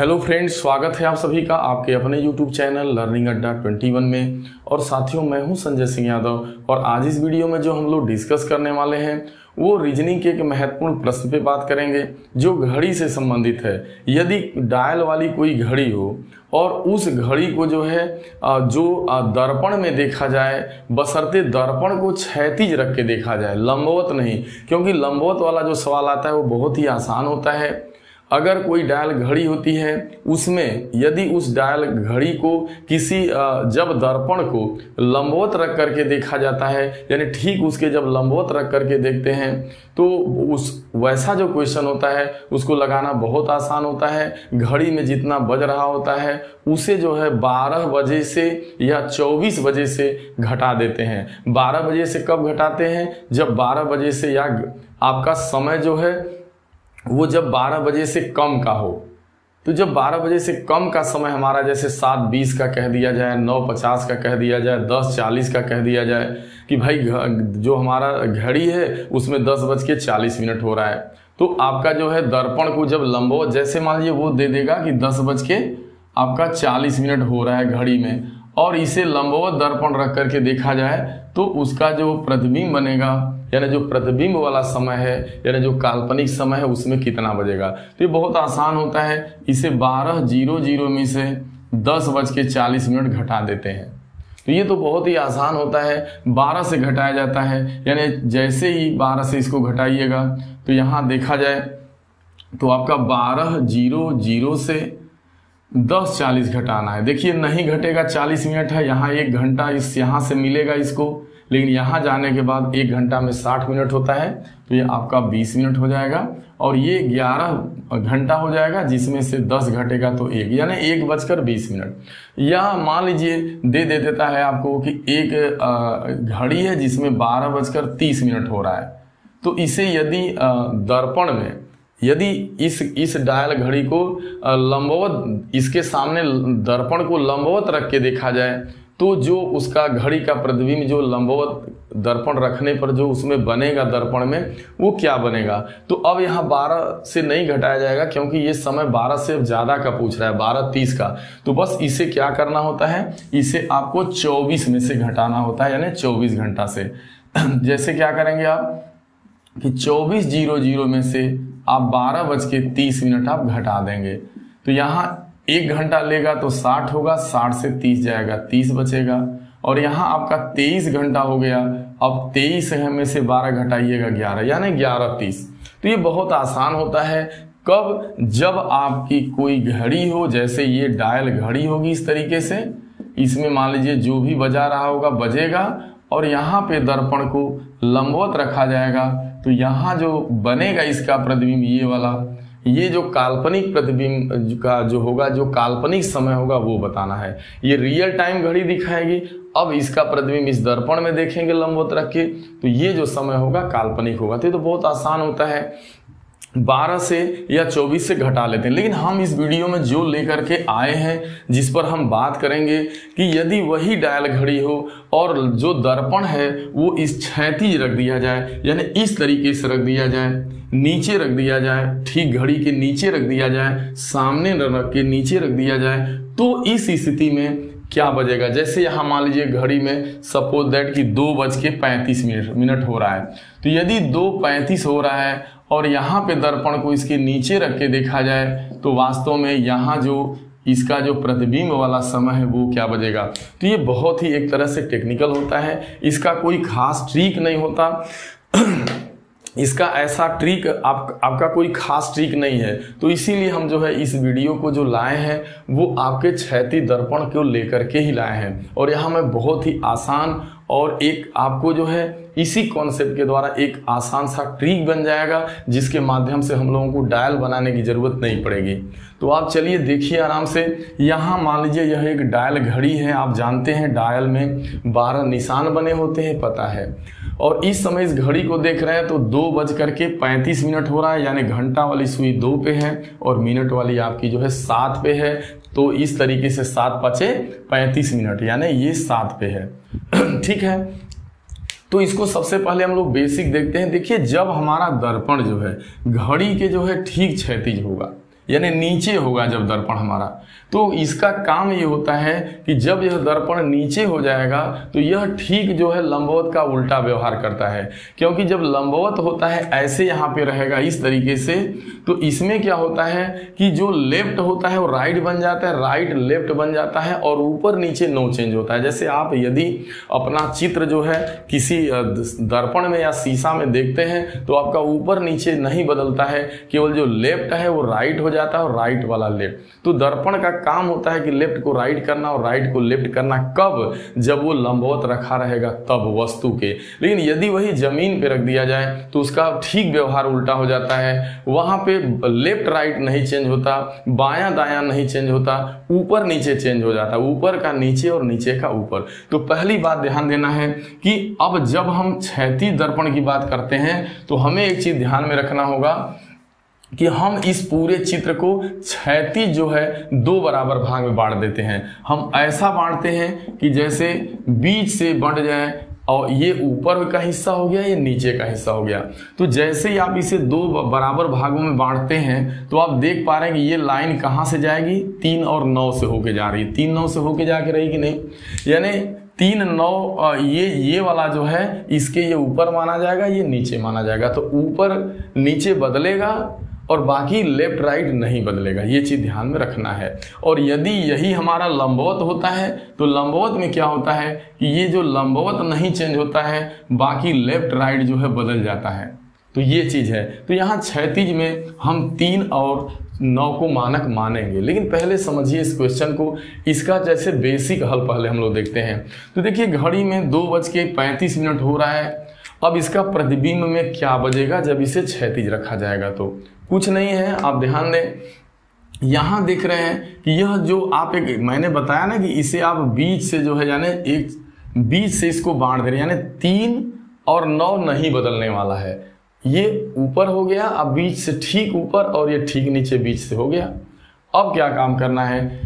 Hello friends, स्वागत है आप सभी का आपके अपने यूट्यूब चैनल लर्निंग अड्डा 21 में। और साथियों, मैं हूं संजय सिंह यादव और आज इस वीडियो में जो हम लोग डिस्कस करने वाले हैं वो रीजनिंग के एक महत्वपूर्ण प्रश्न पे बात करेंगे जो घड़ी से संबंधित है। यदि डायल वाली कोई घड़ी हो और उस घड़ी को जो है दर्पण में देखा जाए, बशर्ते दर्पण को क्षैतिज रख के देखा जाए, लंबवत नहीं, क्योंकि लंबवत वाला जो सवाल आता है वो बहुत ही आसान होता है। अगर कोई डायल घड़ी होती है, उसमें यदि उस डायल घड़ी को किसी जब दर्पण को लंबवत रख करके देखा जाता है, यानी ठीक उसके जब लंबवत रख करके देखते हैं तो उस वैसा जो क्वेश्चन होता है उसको लगाना बहुत आसान होता है। घड़ी में जितना बज रहा होता है उसे जो है 12 बजे से या 24 बजे से घटा देते हैं। 12 बजे से कब घटाते हैं? जब 12 बजे से या आपका समय जो है वो जब 12 बजे से कम का हो। तो जब 12 बजे से कम का समय हमारा जैसे 7:20 का कह दिया जाए, 9:50 का कह दिया जाए, 10:40 का कह दिया जाए कि भाई जो हमारा घड़ी है उसमें 10:40 हो रहा है, तो आपका जो है दर्पण को जब लंबवत, जैसे मान लीजिए वो दे देगा कि 10:40 हो रहा है घड़ी में, और इसे लंबवत दर्पण रख करके देखा जाए तो उसका जो प्रतिबिंब बनेगा, यानी जो प्रतिबिंब वाला समय है, यानी जो काल्पनिक समय है, उसमें कितना बजेगा। तो ये बहुत आसान होता है। इसे 12:00 में से 10:40 घटा देते हैं। तो ये तो बहुत ही आसान होता है। 12 से घटाया जाता है, यानी जैसे ही 12 से इसको घटाइएगा तो यहाँ देखा जाए तो आपका 12:00 से 10:40 घटाना है। देखिए नहीं घटेगा, 40 मिनट है, यहाँ 1 घंटा इस यहाँ से मिलेगा इसको, लेकिन यहाँ जाने के बाद 1 घंटा में 60 मिनट होता है, तो ये आपका 20 मिनट हो जाएगा और ये 11 घंटा हो जाएगा, जिसमें से 10 घटेगा तो 1, यानी 1:20। या मान लीजिए दे देता है आपको कि एक घड़ी है जिसमें 12:30 हो रहा है, तो इसे यदि दर्पण में यदि इस डायल घड़ी को लंबवत, इसके सामने दर्पण को लंबवत रख के देखा जाए तो जो उसका घड़ी का प्रतिबिंब जो लंबवत दर्पण रखने पर जो उसमें बनेगा दर्पण में, वो क्या बनेगा। तो अब यहाँ 12 से नहीं घटाया जाएगा क्योंकि ये समय 12 से ज़्यादा का पूछ रहा है, 12:30 का। तो बस इसे क्या करना होता है, इसे आपको 24 में से घटाना होता है, यानी 24 घंटा से। जैसे क्या करेंगे आप कि 24:00 में से आप 12:30 आप घटा देंगे, तो यहाँ 1 घंटा लेगा तो 60 होगा, 60 से 30 जाएगा, 30 बचेगा, और यहाँ आपका 23 घंटा हो गया। अब 23 में से 12 घटाइएगा 11, यानी 11:30। तो ये बहुत आसान होता है। कब? जब आपकी कोई घड़ी हो, जैसे ये डायल घड़ी होगी इस तरीके से, इसमें मान लीजिए जो भी बजा रहा होगा बजेगा और यहाँ पे दर्पण को लंबवत रखा जाएगा, तो यहाँ जो बनेगा इसका प्रतिबिंब, ये वाला, ये जो काल्पनिक प्रतिबिंब का जो होगा, जो काल्पनिक समय होगा वो बताना है। ये रियल टाइम घड़ी दिखाएगी। अब इसका प्रतिबिंब इस दर्पण में देखेंगे लंबवत रख के, तो ये जो समय होगा काल्पनिक होगा। तो ये तो बहुत आसान होता है। 12 से या 24 से घटा लेते हैं, लेकिन हम इस वीडियो में जो लेकर के आए हैं, जिस पर हम बात करेंगे कि यदि वही डायल घड़ी हो और जो दर्पण है वो इस क्षैतिज रख दिया जाए, यानी इस तरीके से रख दिया जाए, नीचे रख दिया जाए, ठीक घड़ी के नीचे रख दिया जाए, सामने रख के नीचे रख दिया जाए, तो इस स्थिति में क्या बजेगा। जैसे यहाँ मान लीजिए घड़ी में सपोज दैट कि 2:35 हो रहा है, तो यदि 2:35 हो रहा है और यहाँ पे दर्पण को इसके नीचे रख के देखा जाए तो वास्तव में यहाँ जो इसका जो प्रतिबिंब वाला समय है वो क्या बजेगा। तो ये बहुत ही एक तरह से टेक्निकल होता है, इसका कोई खास ट्रिक नहीं होता। इसका ऐसा ट्रिक आपका कोई खास ट्रिक नहीं है। तो इसीलिए हम जो है इस वीडियो को जो लाए हैं वो आपके क्षैतिज दर्पण को लेकर के ही लाए हैं, और यहाँ मैं बहुत ही आसान और एक आपको जो है इसी कॉन्सेप्ट के द्वारा एक आसान सा ट्रिक बन जाएगा, जिसके माध्यम से हम लोगों को डायल बनाने की जरूरत नहीं पड़ेगी। तो आप चलिए देखिए आराम से। यहाँ मान लीजिए यह एक डायल घड़ी है। आप जानते हैं डायल में 12 निशान बने होते हैं, पता है। और इस समय इस घड़ी को देख रहे हैं तो 2:35 हो रहा है, यानी घंटा वाली सुई 2 पे है और मिनट वाली आपकी जो है 7 पे है। तो इस तरीके से 7×5 = 35 यानी ये 7 पे है। ठीक है, तो इसको सबसे पहले हम लोग बेसिक देखते हैं। देखिए, जब हमारा दर्पण जो है घड़ी के जो है ठीक क्षैतिज होगा, यानी नीचे होगा जब दर्पण हमारा। तो इसका काम ये होता है कि जब यह दर्पण नीचे हो जाएगा तो यह ठीक जो है लंबवत का उल्टा व्यवहार करता है, क्योंकि जब लंबवत होता है ऐसे यहाँ पे रहेगा इस तरीके से, तो इसमें क्या होता है कि जो लेफ्ट होता है वो राइट बन जाता है, राइट लेफ्ट बन जाता है और ऊपर नीचे नो चेंज होता है। जैसे आप यदि अपना चित्र जो है किसी दर्पण में या शीशा में देखते हैं तो आपका ऊपर नीचे नहीं बदलता है, केवल जो लेफ्ट है वो राइट हो जाता है और राइट वाला लेफ्ट। तो दर्पण का काम होता है कि लेफ्ट को राइट करना और राइट को लेफ्ट करना। कब? जब वो लंबवत रखा रहेगा तब वस्तु के। लेकिन यदि वही जमीन पे रख दिया जाए तो उसका ठीक व्यवहार उल्टा हो जाता है। वहां पे लेफ्ट राइट नहीं चेंज होता, बायां दायां नहीं चेंज होता, ऊपर नीचे चेंज हो जाता, ऊपर का नीचे और नीचे का ऊपर। तो पहली बात ध्यान देना है कि अब जब हम क्षैतिज दर्पण की बात करते हैं तो हमें एक चीज ध्यान में रखना होगा कि हम इस पूरे चित्र को क्षैतिज जो है दो बराबर भाग में बांट देते हैं। हम ऐसा बांटते हैं कि जैसे बीच से बंट जाए और ये ऊपर का हिस्सा हो गया, ये नीचे का हिस्सा हो गया। तो जैसे ही आप इसे दो बराबर भागों में बांटते हैं तो आप देख पा रहे हैं कि ये लाइन कहाँ से जाएगी, 3 और 9 से होके जा रही है। 3 9 से होके जाके रही कि नहीं, यानी 3 9 ये वाला जो है इसके ये ऊपर माना जाएगा, ये नीचे माना जाएगा। तो ऊपर नीचे बदलेगा और बाकी लेफ्ट राइट नहीं बदलेगा, ये चीज ध्यान में रखना है। और यदि यही हमारा लंबवत होता है तो लंबवत में क्या होता है कि ये जो लंबवत नहीं चेंज होता है, बाकी लेफ्ट राइट जो है बदल जाता है। तो ये चीज है। तो यहाँ क्षैतिज में हम 3 और 9 को मानक मानेंगे। लेकिन पहले समझिए इस क्वेश्चन को, इसका जैसे बेसिक हल पहले हम लोग देखते हैं। तो देखिए घड़ी में 2:35 हो रहा है। अब इसका प्रतिबिंब में क्या बजेगा जब इसे क्षैतिज रखा जाएगा? तो कुछ नहीं है, आप ध्यान दें, यहां देख रहे हैं कि यह जो आप मैंने बताया ना कि इसे आप बीच से जो है यानी एक बीच से इसको बांट दे रहे हैं, यानी 3 और 9 नहीं बदलने वाला है। ये ऊपर हो गया, अब बीच से ठीक ऊपर और ये ठीक नीचे बीच से हो गया। अब क्या काम करना है,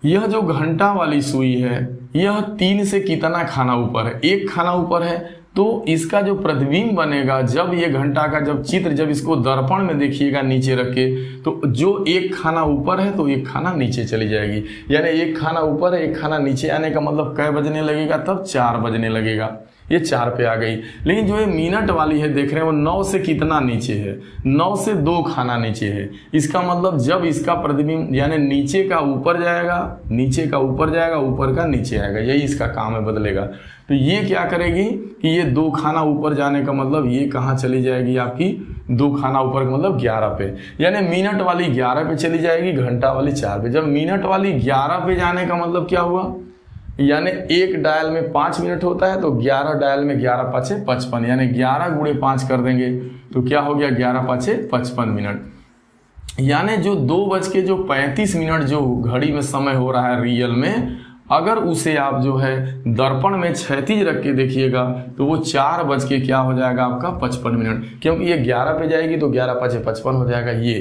यह जो घंटा वाली सुई है यह 3 से कितना खाना ऊपर है? 1 खाना ऊपर है। तो इसका जो प्रतिबिंब बनेगा जब ये घंटा का जब चित्र जब इसको दर्पण में देखिएगा नीचे रख के, तो जो 1 खाना ऊपर है तो 1 खाना नीचे चली जाएगी। यानी 1 खाना ऊपर है 1 खाना नीचे आने का मतलब कै बजने लगेगा? तब 4 बजने लगेगा। ये 4 पे आ गई। लेकिन जो ये मिनट वाली है देख रहे हैं वो 9 से कितना नीचे है? 9 से 2 खाना नीचे है। इसका मतलब जब इसका प्रतिबिंब यानी नीचे का ऊपर जाएगा, नीचे का ऊपर जाएगा, ऊपर का नीचे आएगा, यही इसका काम है, बदलेगा। तो ये क्या करेगी कि ये 2 खाना ऊपर जाने का मतलब ये कहाँ चली जाएगी आपकी? 2 खाना ऊपर का मतलब 11 पे, यानी मिनट वाली 11 पे चली जाएगी, घंटा वाली 4 पे। जब मिनट वाली 11 पे जाने का मतलब क्या हुआ, यानी 1 डायल में 5 मिनट होता है तो 11 डायल में 11 पाँचे 55, यानी 11 गुणे 5 कर देंगे तो क्या हो गया? 11 पाँचे 55 मिनट। यानी जो 2:35 जो घड़ी में समय हो रहा है रियल में, अगर उसे आप जो है दर्पण में क्षैतिज रख के देखिएगा तो वो 4 क्या हो जाएगा आपका 55 मिनट, क्योंकि ये 11 पे जाएगी तो 11 पाँचे 55 हो जाएगा ये।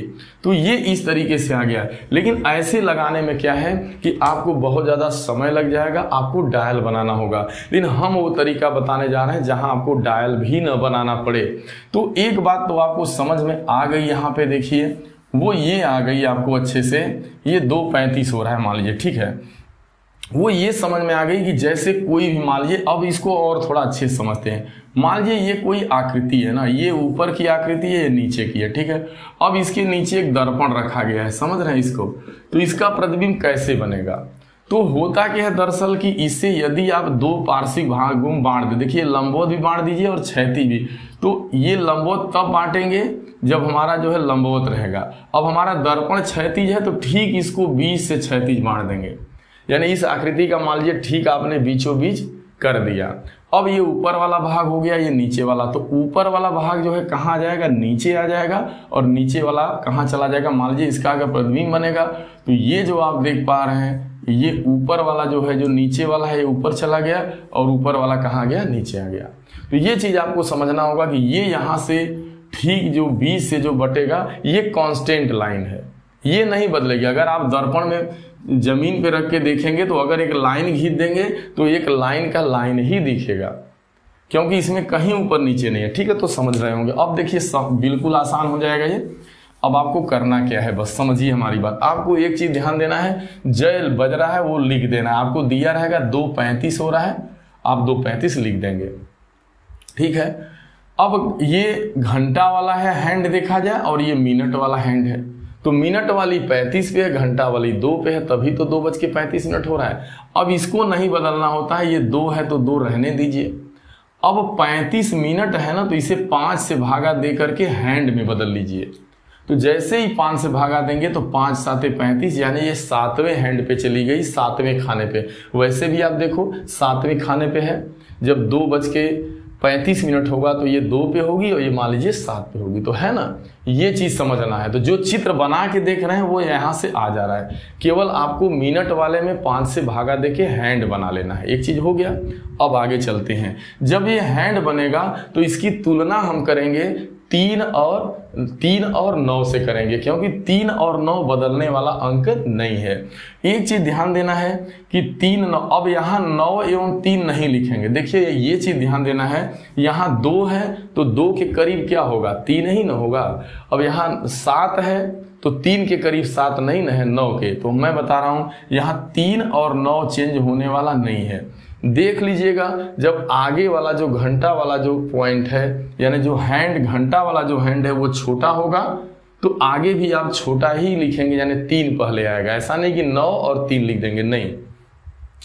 तो ये इस तरीके से आ गया। लेकिन ऐसे लगाने में क्या है कि आपको बहुत ज़्यादा समय लग जाएगा, आपको डायल बनाना होगा। लेकिन हम वो तरीका बताने जा रहे हैं जहाँ आपको डायल भी न बनाना पड़े। तो एक बात तो आपको समझ में आ गई, यहाँ पे देखिए वो ये आ गई आपको अच्छे से, ये 2:35 हो रहा है मान लीजिए, ठीक है। वो ये समझ में आ गई कि जैसे कोई भी मान लीजिए, अब इसको और थोड़ा अच्छे से समझते हैं। मान लीजिए ये कोई आकृति है ना, ये ऊपर की आकृति है, ये नीचे की है, ठीक है। अब इसके नीचे एक दर्पण रखा गया है, समझ रहे हैं इसको। तो इसका प्रतिबिंब कैसे बनेगा? तो होता क्या है दरअसल कि इससे यदि आप 2 पार्श्विक भागों में बांट दे, देखिए लंबवत भी बांट दीजिए और क्षैतिज भी। तो ये लंबवत तब बांटेंगे जब हमारा जो है लंबवत रहेगा। अब हमारा दर्पण क्षैतिज है तो ठीक इसको बीच से क्षैतिज बांट देंगे, यानी इस आकृति का मान लीजिए ठीक आपने बीचों बीच कर दिया। अब ये ऊपर वाला भाग हो गया, ये नीचे वाला। तो ऊपर वाला भाग जो है कहाँ आ जाएगा? नीचे आ जाएगा। और नीचे वाला कहाँ चला जाएगा? मान लीजिए इसका अगर प्रतिबिंब बनेगा तो ये जो आप देख पा रहे हैं ये ऊपर वाला जो है, जो नीचे वाला है ये ऊपर चला गया और ऊपर वाला कहाँ गया? नीचे आ गया। तो ये चीज आपको समझना होगा कि ये यहाँ से ठीक जो बीच से जो बटेगा ये कांस्टेंट लाइन है, ये नहीं बदलेगी। अगर आप दर्पण में जमीन पे रख के देखेंगे तो अगर एक लाइन खींच देंगे तो एक लाइन का लाइन ही दिखेगा, क्योंकि इसमें कहीं ऊपर नीचे नहीं है, ठीक है। तो समझ रहे होंगे। अब देखिए सब बिल्कुल आसान हो जाएगा ये। अब आपको करना क्या है, बस समझिए हमारी बात। आपको एक चीज ध्यान देना है, जय बज रहा है वो लिख देना है। आपको दिया रहेगा 2:35 हो रहा है, आप 2:35 लिख देंगे, ठीक है। अब ये घंटा वाला है हैंड देखा जाए, और ये मिनट वाला हैंड है। तो मिनट वाली 35 पे है, घंटा वाली 2 पे है, तभी तो 2:35 हो रहा है। अब इसको नहीं बदलना होता है, ये 2 है तो 2 रहने दीजिए। अब 35 मिनट है ना, तो इसे 5 से भागा दे करके हैंड में बदल लीजिए। तो जैसे ही 5 से भागा देंगे तो 5 7 35, यानी ये 7वें हैंड पे चली गई, 7वें खाने पे। वैसे भी आप देखो 7वें खाने पे है, जब 2:35 होगा तो ये 2 पे होगी, और ये मान लीजिए 7 पे होगी, तो है ना। ये चीज समझना है। तो जो चित्र बना के देख रहे हैं वो यहां से आ जा रहा है, केवल आपको मिनट वाले में 5 से भागा दे के हैंड बना लेना है। एक चीज हो गया। अब आगे चलते हैं। जब ये हैंड बनेगा तो इसकी तुलना हम करेंगे 3 और 9 से करेंगे, क्योंकि 3 और 9 बदलने वाला अंक नहीं है। एक चीज ध्यान देना है कि 3 9, अब यहाँ 9 एवं 3 नहीं लिखेंगे। देखिए ये चीज ध्यान देना है, यहाँ 2 है तो 2 के करीब क्या होगा, 3 ही न होगा। अब यहाँ 7 है तो 3 के करीब 7 नहीं न है, 9 के। तो मैं बता रहा हूं यहाँ 3 और 9 चेंज होने वाला नहीं है। देख लीजिएगा, जब आगे वाला जो घंटा वाला जो पॉइंट है, यानी जो हैंड घंटा वाला जो हैंड है वो छोटा होगा, तो आगे भी आप छोटा ही लिखेंगे, यानी 3 पहले आएगा। ऐसा नहीं कि 9 और 3 लिख देंगे, नहीं।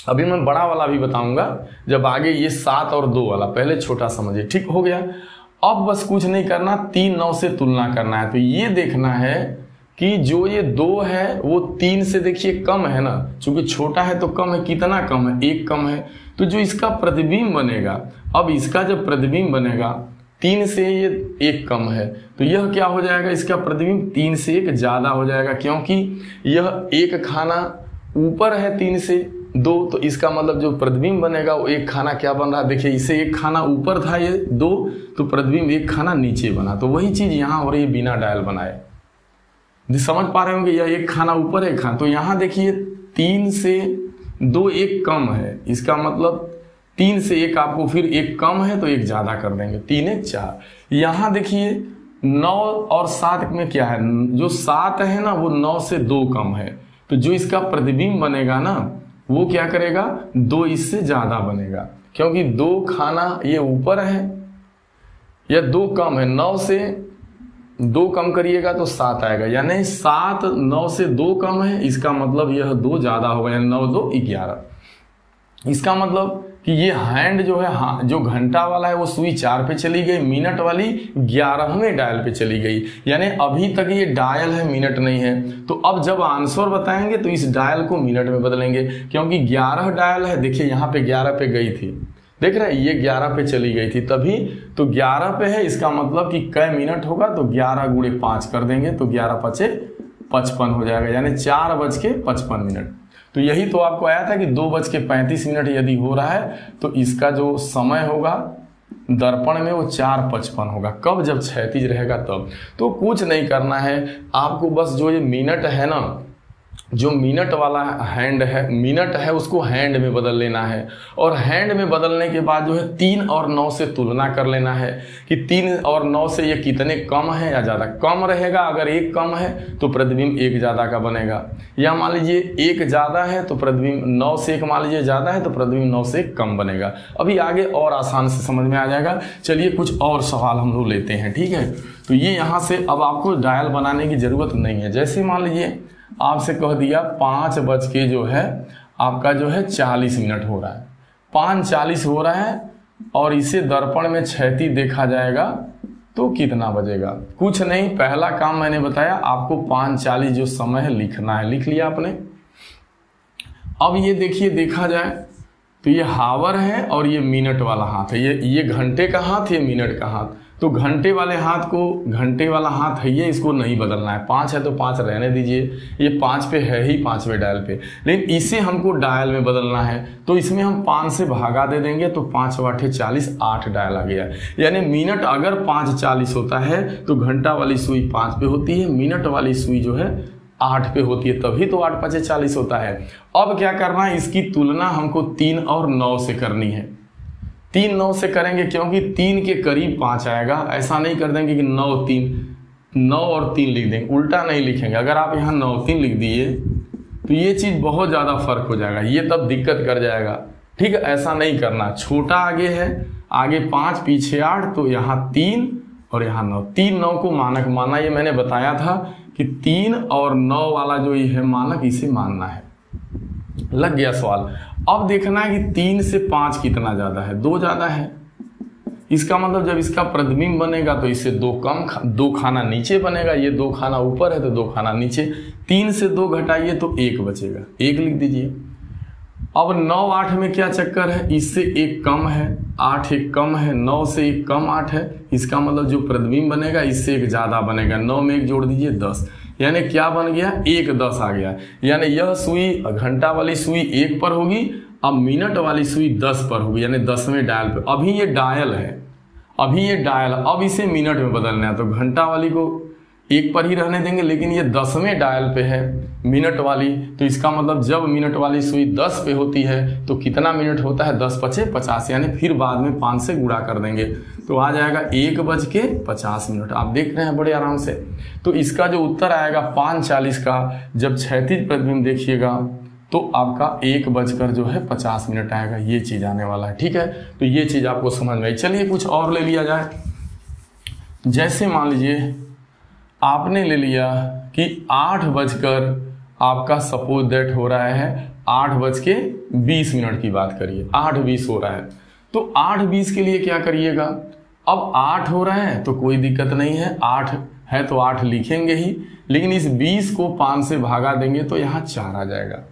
अभी मैं बड़ा वाला भी बताऊंगा, जब आगे ये 7 और 2 वाला, पहले छोटा समझिए, ठीक हो गया। अब बस कुछ नहीं करना, 3 9 से तुलना करना है। तो ये देखना है कि जो ये 2 है वो 3 से देखिए कम है ना, चूंकि छोटा है तो कम है। कितना कम है, 1 कम है। तो जो इसका प्रतिबिंब बनेगा, अब इसका जब प्रतिबिंब बनेगा 3 से ये 1 कम है, तो यह क्या हो जाएगा, इसका प्रतिबिंब 3 से 1 ज्यादा हो जाएगा, क्योंकि यह 1 खाना ऊपर है 3 से 2। तो इसका मतलब जो प्रतिबिंब बनेगा वो 1 खाना क्या बन रहा है, देखिए इसे 1 खाना ऊपर था ये 2, तो प्रतिबिंब 1 खाना नीचे बना। तो वही चीज यहाँ हो रही है बिना डायल बनाए। समझ पा रहे होंगे, यह 1 खाना ऊपर 1 खाना, तो यहाँ देखिए 3 से 2 1 कम है, इसका मतलब 3 से 1 आपको फिर 1 कम है तो 1 ज्यादा कर देंगे, 3 1 4। यहाँ देखिए 9 और 7 में क्या है, जो 7 है ना वो 9 से 2 कम है, तो जो इसका प्रतिबिंब बनेगा ना वो क्या करेगा, 2 इससे ज्यादा बनेगा, क्योंकि 2 खाना ये ऊपर है या 2 कम है। 9 से 2 कम करिएगा तो 7 आएगा, यानी 7 9 से 2 कम है, इसका मतलब यह 2 ज्यादा होगा, यानी 9 2 11। इसका मतलब कि ये हैंड जो है, हाँ, जो घंटा वाला है वो सुई 4 पे चली गई, मिनट वाली 11वें डायल पे चली गई, यानी अभी तक ये डायल है, मिनट नहीं है। तो अब जब आंसर बताएंगे तो इस डायल को मिनट में बदलेंगे, क्योंकि 11 डायल है। देखिए यहाँ पे 11 पे गई थी, देख रहे हैं, ये 11 पे चली गई थी तभी, तो 11 पे है, इसका मतलब कि कै मिनट होगा, तो 11 गुणे 5 कर देंगे तो 11 5 55 हो जाएगा, यानी 4:55। तो यही तो आपको आया था कि 2:35 यदि हो रहा है तो इसका जो समय होगा दर्पण में वो 4:55 होगा। कब, जब क्षैतिज रहेगा तब। तो कुछ नहीं करना है आपको, बस जो ये मिनट है ना, जो मिनट वाला हैंड है, मिनट है, उसको हैंड में बदल लेना है, और हैंड में बदलने के बाद जो है 3 और 9 से तुलना कर लेना है कि 3 और 9 से ये कितने कम है या ज्यादा। कम रहेगा, अगर 1 कम है तो प्रतिबिंब 1 ज्यादा का बनेगा, या मान लीजिए 1 ज्यादा है तो प्रतिबिंब 9 से 1 मान लीजिए ज्यादा है तो प्रतिबिंब 9 से 1 कम बनेगा। अभी आगे और आसान से समझ में आ जाएगा। चलिए कुछ और सवाल हम लोग लेते हैं, ठीक है। तो ये यहाँ से अब आपको डायल बनाने की जरूरत नहीं है। जैसे मान लीजिए आपसे कह दिया 5 बज के जो है आपका जो है 40 मिनट हो रहा है, 5:40 हो रहा है, और इसे दर्पण में क्षैतिज देखा जाएगा तो कितना बजेगा। कुछ नहीं, पहला काम मैंने बताया आपको 5:40 जो समय है लिखना है, लिख लिया आपने। अब ये देखिए, देखा जाए तो ये हावर है और ये मिनट वाला हाथ है, ये घंटे का हाथ, ये मिनट का हाथ। तो घंटे वाले हाथ को, घंटे वाला हाथ है ये, इसको नहीं बदलना है। 5 है तो 5 रहने दीजिए, ये 5 पे है ही, 5वें डायल पे, लेकिन इसे हमको डायल में बदलना है, तो इसमें हम 5 से भागा दे देंगे तो 5 8 40, 8 डायल आ गया। यानी मिनट अगर 5:40 होता है तो घंटा वाली सुई 5 पे होती है, मिनट वाली सुई जो है 8 पे होती है, तभी तो 8 5 40 होता है। अब क्या करना है, इसकी तुलना हमको 3 और 9 से करनी है। 3 9 से करेंगे, क्योंकि 3 के करीब 5 आएगा। ऐसा नहीं कर देंगे कि 9 3, 9 और 3 लिख देंगे, उल्टा नहीं लिखेंगे। अगर आप यहाँ 9 3 लिख दिए तो ये चीज बहुत ज्यादा फर्क हो जाएगा, ये तब दिक्कत कर जाएगा। ठीक है, ऐसा नहीं करना। छोटा आगे है, आगे 5 पीछे 8, तो यहाँ 3 और यहाँ 9। 3 9 को मानक माना, ये मैंने बताया था कि 3 और 9 वाला जो ये है मानक, इसे मानना है। लग गया सवाल। अब देखना है कि 3 से 5 कितना ज्यादा है, 2 ज्यादा है। इसका मतलब जब इसका प्रतिबिंब बनेगा तो इससे 2 खाना नीचे बनेगा, ये 2 खाना ऊपर है तो 2 खाना नीचे। 3 से 2 घटाइए तो 1 बचेगा, 1 लिख दीजिए। अब 9 8 में क्या चक्कर है, इससे 1 कम है, 8 1 कम है, 9 से 1 कम 8 है। इसका मतलब जो प्रतिबिंब बनेगा इससे 1 ज्यादा बनेगा। 9 में 1 जोड़ दीजिए 10, यानी क्या बन गया, 1 10 आ गया। यानी यह सुई, घंटा वाली सुई 1 पर होगी, अब मिनट वाली सुई 10 पर होगी, यानी 10वें डायल पे। अभी ये डायल है, अभी ये डायल, अब इसे मिनट में बदलना है तो घंटा वाली को 1 पर ही रहने देंगे, लेकिन ये 10वें डायल पे है मिनट वाली। तो इसका मतलब जब मिनट वाली सुई 10 पे होती है तो कितना मिनट होता है, 10 5 50, यानी फिर बाद में 5 से गुणा कर देंगे तो आ जाएगा 1:50 मिनट। आप देख रहे हैं बड़े आराम से। तो इसका जो उत्तर आएगा 5:40 का, जब क्षैतिज प्रतिबिंब देखिएगा तो आपका 1:50 मिनट आएगा। ये चीज आने वाला है। ठीक है, तो ये चीज आपको समझ में आई। चलिए कुछ और ले लिया जाए। जैसे मान लीजिए आपने ले लिया कि 8 बजकर, आपका सपोज दैट हो रहा है 8:20 की बात करिए, 8:20 हो रहा है। तो 8:20 के लिए क्या करिएगा, अब 8 हो रहा है तो कोई दिक्कत नहीं है, 8 है तो 8 लिखेंगे ही, लेकिन इस 20 को 5 से भागा देंगे तो यहाँ 4 आ जाएगा।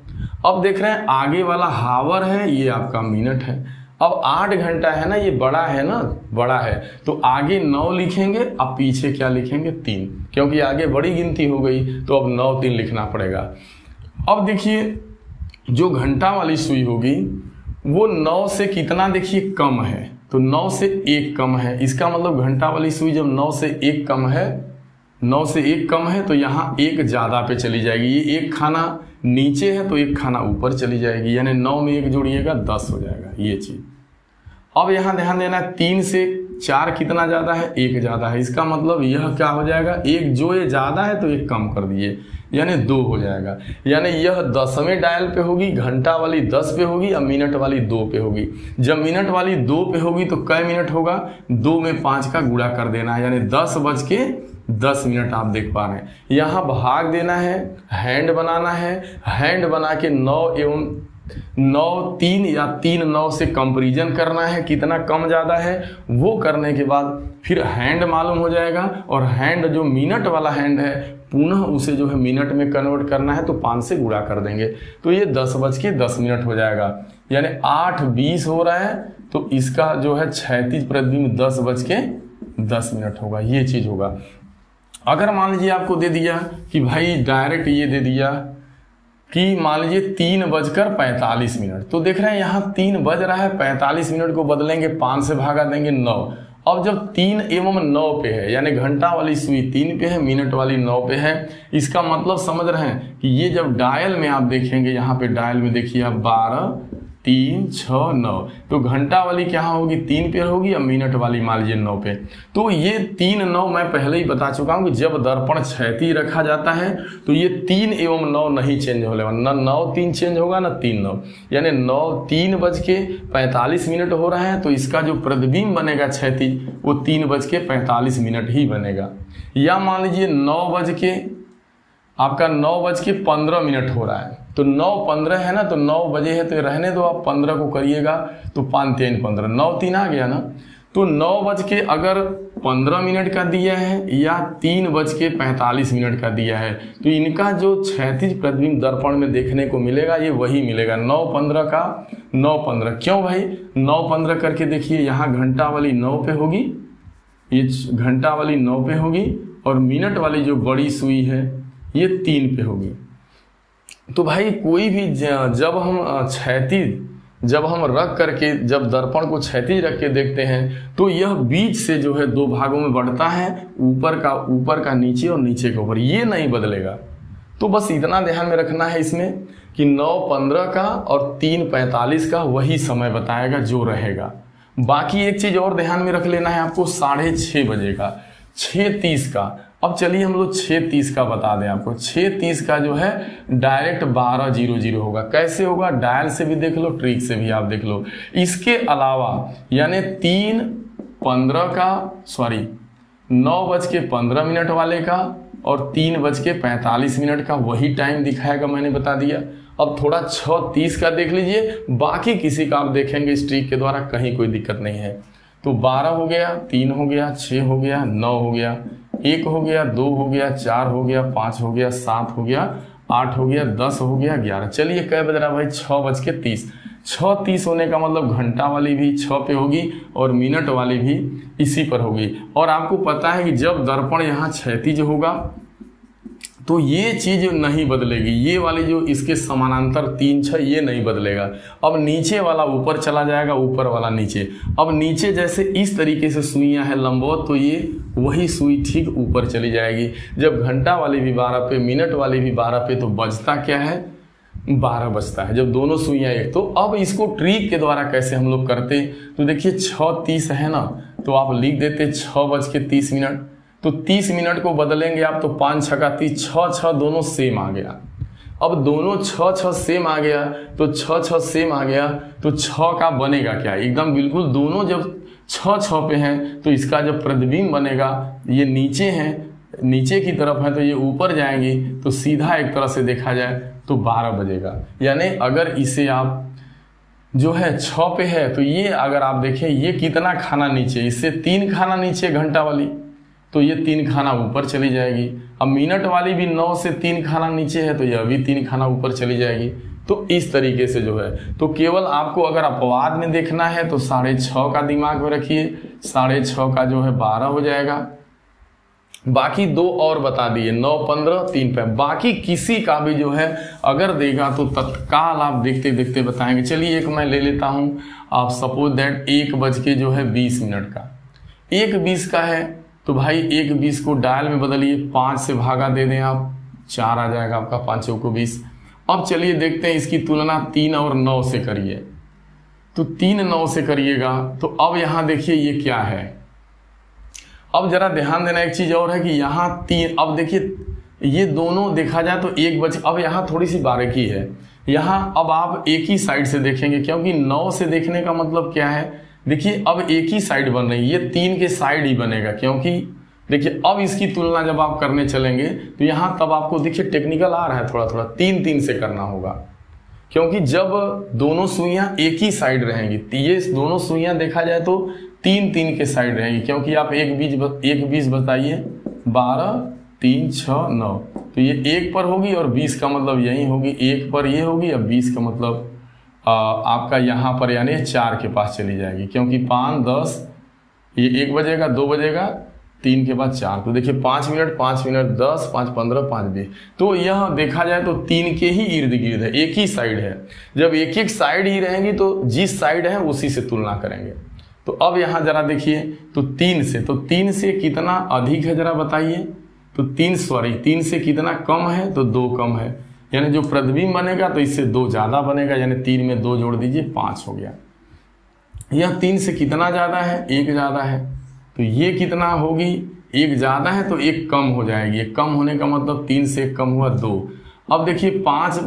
अब देख रहे हैं आगे वाला हावर है, ये आपका मिनट है। अब 8 घंटा है ना, ये बड़ा है ना, बड़ा है, तो आगे 9 लिखेंगे, अब पीछे क्या लिखेंगे, 3, क्योंकि आगे बड़ी गिनती हो गई तो अब 9 3 लिखना पड़ेगा। अब देखिए जो घंटा वाली सुई होगी वो 9 से कितना देखिए कम है, तो 9 से 1 कम है। इसका मतलब घंटा वाली सुई जब 9 से 1 कम है, 9 से 1 कम है तो यहाँ 1 ज्यादा पे चली जाएगी। ये 1 खाना नीचे है तो 1 खाना ऊपर चली जाएगी, यानी 9 में 1 जोड़िएगा 10 हो जाएगा ये चीज। अब यहाँ ध्यान देना है 3 से 4 कितना ज्यादा है, 1 ज्यादा है। इसका मतलब यह क्या हो जाएगा, 1 जो ये ज्यादा है तो 1 कम कर दिए, यानी 2 हो जाएगा। यानी यह 10वें डायल पे होगी, घंटा वाली 10 पे होगी और मिनट वाली 2 पे होगी। जब मिनट वाली 2 पे होगी तो कै मिनट होगा, 2 में 5 का गुणा कर देना है, यानी 10:10 मिनट आप देख पा रहे हैं। यहाँ भाग देना है, हैंड बनाना है, हैंड बना के 9 एवं 9 3 या 3 9 से कंपैरिजन करना है, कितना कम ज्यादा है। वो करने के बाद फिर हैंड मालूम हो जाएगा, और हैंड जो मिनट वाला हैंड है पुनः उसे जो है मिनट में कन्वर्ट करना है तो 5 से गुणा कर देंगे तो ये 10:10 हो जाएगा। यानी 8:20 हो रहा है तो इसका जो है क्षैतिज प्रतिबिंब 10:10 होगा, ये चीज होगा। अगर मान लीजिए आपको दे दिया कि भाई डायरेक्ट ये दे दिया कि मान लीजिए 3:45, तो देख रहे हैं यहाँ 3 बज रहा है, 45 मिनट को बदलेंगे, 5 से भागा देंगे 9। अब जब 3 एवं 9 पे है, यानी घंटा वाली सुई 3 पे है, मिनट वाली 9 पे है, इसका मतलब समझ रहे हैं कि ये जब डायल में आप देखेंगे, यहाँ पे डायल में देखिए आप 12 3 6 9, तो घंटा वाली क्या होगी 3 पे होगी और मिनट वाली मान लीजिए 9 पे। तो ये 3 9 मैं पहले ही बता चुका हूं कि जब दर्पण क्षैतिज रखा जाता है तो ये 3 एवं 9 नहीं चेंज होने वाला, न 9 3 चेंज होगा ना 3 9, यानी 3:45 हो रहा है तो इसका जो प्रतिबिंब बनेगा क्षैतिज वो 3:45 ही बनेगा। या मान लीजिए 9:15 हो रहा है, तो 9:15 है ना, तो 9 बजे है तो रहने दो, आप 15 को करिएगा तो 5 3 15, 9 3 आ गया ना। तो 9:15 का दिया है या 3:45 का दिया है, तो इनका जो क्षैतिज प्रतिबिंब दर्पण में देखने को मिलेगा ये वही मिलेगा, 9:15 का 9:15। क्यों भाई 9:15 करके देखिए, यहाँ घंटा वाली 9 पे होगी, ये घंटा वाली 9 पे होगी, और मिनट वाली जो बड़ी सुई है ये 3 पे होगी। तो भाई कोई भी जब हम रख करके जब दर्पण को क्षैतिज रख के देखते हैं तो यह बीच से जो है 2 भागों में बढ़ता है, ऊपर का नीचे और नीचे के ऊपर, ये नहीं बदलेगा। तो बस इतना ध्यान में रखना है इसमें कि 9:15 का और 3:45 का वही समय बताएगा जो रहेगा। बाकी एक चीज और ध्यान में रख लेना है आपको, 6:30 बजे का, 6:30 का अब चलिए हम लोग 6:30 का बता दें आपको। 6:30 का जो है डायरेक्ट 12:00 होगा। कैसे होगा, डायल से भी देख लो, ट्रिक से भी आप देख लो। इसके अलावा यानी 9:15 वाले का और 3:45 का वही टाइम दिखाएगा, मैंने बता दिया। अब थोड़ा 6:30 का देख लीजिए, बाकी किसी का आप देखेंगे इस ट्रिक के द्वारा, कहीं कोई दिक्कत नहीं है। तो 12 हो गया, 3 हो गया, 6 हो गया, 9 हो गया, 1 हो गया, 2 हो गया, 4 हो गया, 5 हो गया, 7 हो गया, 8 हो गया, 10 हो गया, 11। चलिए कै बज रहा भाई, 6:30। 6:30 होने का मतलब घंटा वाली भी 6 पे होगी और मिनट वाली भी इसी पर होगी। और आपको पता है कि जब दर्पण यहाँ क्षैतिज होगा तो ये चीज नहीं बदलेगी, ये वाली जो इसके समानांतर 3 6 ये नहीं बदलेगा। अब नीचे वाला ऊपर चला जाएगा, ऊपर वाला नीचे। अब नीचे जैसे इस तरीके से सुइयां हैं लंबवत, तो ये वही सुई ठीक ऊपर चली जाएगी। जब घंटा वाली भी 12 पे, मिनट वाली भी 12 पे, तो बजता क्या है, 12 बजता है जब दोनों सुइयां एक। तो अब इसको ट्रिक के द्वारा कैसे हम लोग करते, तो देखिए 6:30 है ना, तो आप लिख देते 6:30। तो 30 मिनट को बदलेंगे आप, तो 5 6 का 30, 6 6 दोनों सेम आ गया। अब दोनों 6 6 सेम आ गया, तो 6 6 सेम आ गया, तो 6 का बनेगा क्या, एकदम बिल्कुल दोनों जब 6 6 पे हैं, तो इसका जब प्रतिबिंब बनेगा, ये नीचे हैं, नीचे की तरफ है, तो ये ऊपर जाएंगी, तो सीधा एक तरह से देखा जाए तो 12 बजेगा। यानी अगर इसे आप जो है 6 पे है, तो ये अगर आप देखें ये कितना खाना नीचे, इससे 3 खाना नीचे घंटा वाली, तो ये 3 खाना ऊपर चली जाएगी। अब मिनट वाली भी 9 से 3 खाना नीचे है, तो यह भी 3 खाना ऊपर चली जाएगी। तो इस तरीके से जो है, तो केवल आपको अगर अपवाद में देखना है तो 6:30 का दिमाग में रखिए, 6:30 का जो है 12 हो जाएगा। बाकी 2 और बता दिए, 9 15 3 पे। बाकी किसी का भी जो है अगर देगा तो तत्काल आप देखते देखते बताएंगे। चलिए एक मैं ले लेता हूं, आप सपोज दैट 1:20 का, 1:20 का है, तो भाई 1:20 को डायल में बदलिए, 5 से भागा दे दें आप, 4 आ जाएगा आपका, 5 चौको 20। अब चलिए देखते हैं इसकी तुलना 3 और 9 से करिए। तो 3 9 से करिएगा, तो अब यहां देखिए ये क्या है। अब जरा ध्यान देना एक चीज और है कि यहाँ 3, अब देखिए ये दोनों देखा जाए तो 1 अब यहाँ थोड़ी सी बारीकी है। यहाँ अब आप एक ही साइड से देखेंगे, क्योंकि 9 से देखने का मतलब क्या है, देखिए अब एक ही साइड बन रही है, ये 3 के साइड ही बनेगा। क्योंकि देखिए अब इसकी तुलना जब आप करने चलेंगे तो यहाँ तब आपको देखिए टेक्निकल आ रहा है, थोड़ा थोड़ा 3 3 से करना होगा। क्योंकि जब दोनों सुइयां एक ही साइड रहेंगी, ये दोनों सुइयां देखा जाए तो 3 3 के साइड रहेंगी। क्योंकि आप 1:20 बताइए, 12 3 6 9, तो ये 1 पर होगी और 20 का मतलब यही होगी, 1 पर ये होगी, अब 20 का मतलब आपका यहाँ पर यानी 4 के पास चली जाएगी। क्योंकि 5 10, ये 1 बजेगा, 2 बजेगा, 3 के बाद 4, तो देखिए 5 मिनट 10 5 15 5 20। तो यह देखा जाए तो 3 के ही इर्द गिर्द है, एक ही साइड है। जब एक एक साइड ही रहेंगी तो जिस साइड है उसी से तुलना करेंगे। तो अब यहाँ जरा देखिए, तो 3 से कितना अधिक है जरा बताइए। तो 3 से कितना कम है, तो 2 कम है, यानी जो प्रतिबिंब बनेगा तो इससे 2 ज्यादा बनेगा, यानी 3 में 2 जोड़ दीजिए, 5 हो गया। यह 3 से कितना ज्यादा है, 1 ज्यादा है, तो ये कितना होगी, 1 ज्यादा है तो 1 कम हो जाएगी। 1 कम होने का मतलब 3 से 1 कम हुआ 2। अब देखिए 5,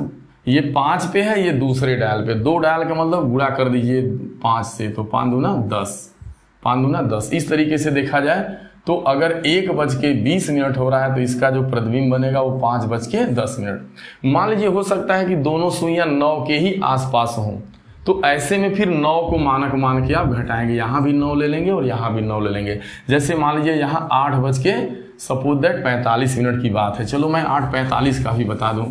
ये 5 पे है, ये दूसरे डायल पे, 2 डायल का मतलब गुणा कर दीजिए 5 से, तो 5 दूना 10, 5 दूना 10। इस तरीके से देखा जाए तो अगर 1:20 हो रहा है तो इसका जो प्रतिबिंब बनेगा वो 5:10। मान लीजिए हो सकता है कि दोनों सुइयां 9 के ही आसपास हों, तो ऐसे में फिर 9 को मानक मान के आप घटाएंगे, यहाँ भी 9 ले लेंगे और यहाँ भी 9 ले लेंगे। जैसे मान लीजिए यहाँ 8:45 की बात है, चलो मैं 8:45 का भी बता दूं।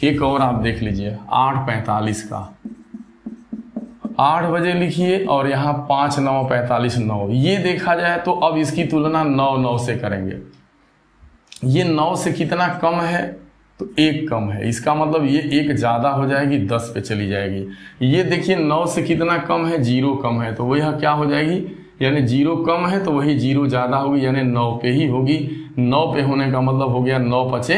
एक और आप देख लीजिए, 8:45 का 8 बजे लिखिए और यहाँ 5 9 45 9। ये देखा जाए तो अब इसकी तुलना 9 9 से करेंगे। ये 9 से कितना कम है, तो 1 कम है, इसका मतलब ये 1 ज्यादा हो जाएगी, 10 पे चली जाएगी। ये देखिए 9 से कितना कम है, 0 कम है, तो वह क्या हो जाएगी, यानी 0 कम है तो वही 0 ज्यादा होगी, यानी 9 पे ही होगी। 9 पे होने का मतलब हो गया 9 5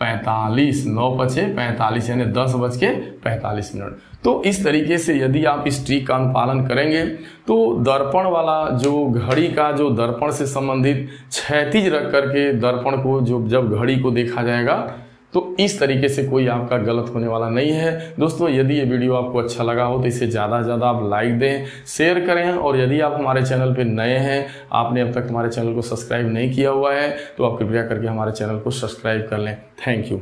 45, 9:45 यानी 10:45। तो इस तरीके से यदि आप इस ट्रिक का अनुपालन करेंगे तो दर्पण वाला जो घड़ी का जो दर्पण से संबंधित क्षैतिज रख करके दर्पण को जो जब घड़ी को देखा जाएगा तो इस तरीके से कोई आपका गलत होने वाला नहीं है। दोस्तों, यदि ये वीडियो आपको अच्छा लगा हो तो इसे ज़्यादा से ज़्यादा आप लाइक दें, शेयर करें, और यदि आप हमारे चैनल पे नए हैं, आपने अब तक हमारे चैनल को सब्सक्राइब नहीं किया हुआ है, तो आप कृपया करके हमारे चैनल को सब्सक्राइब कर लें। Thank you.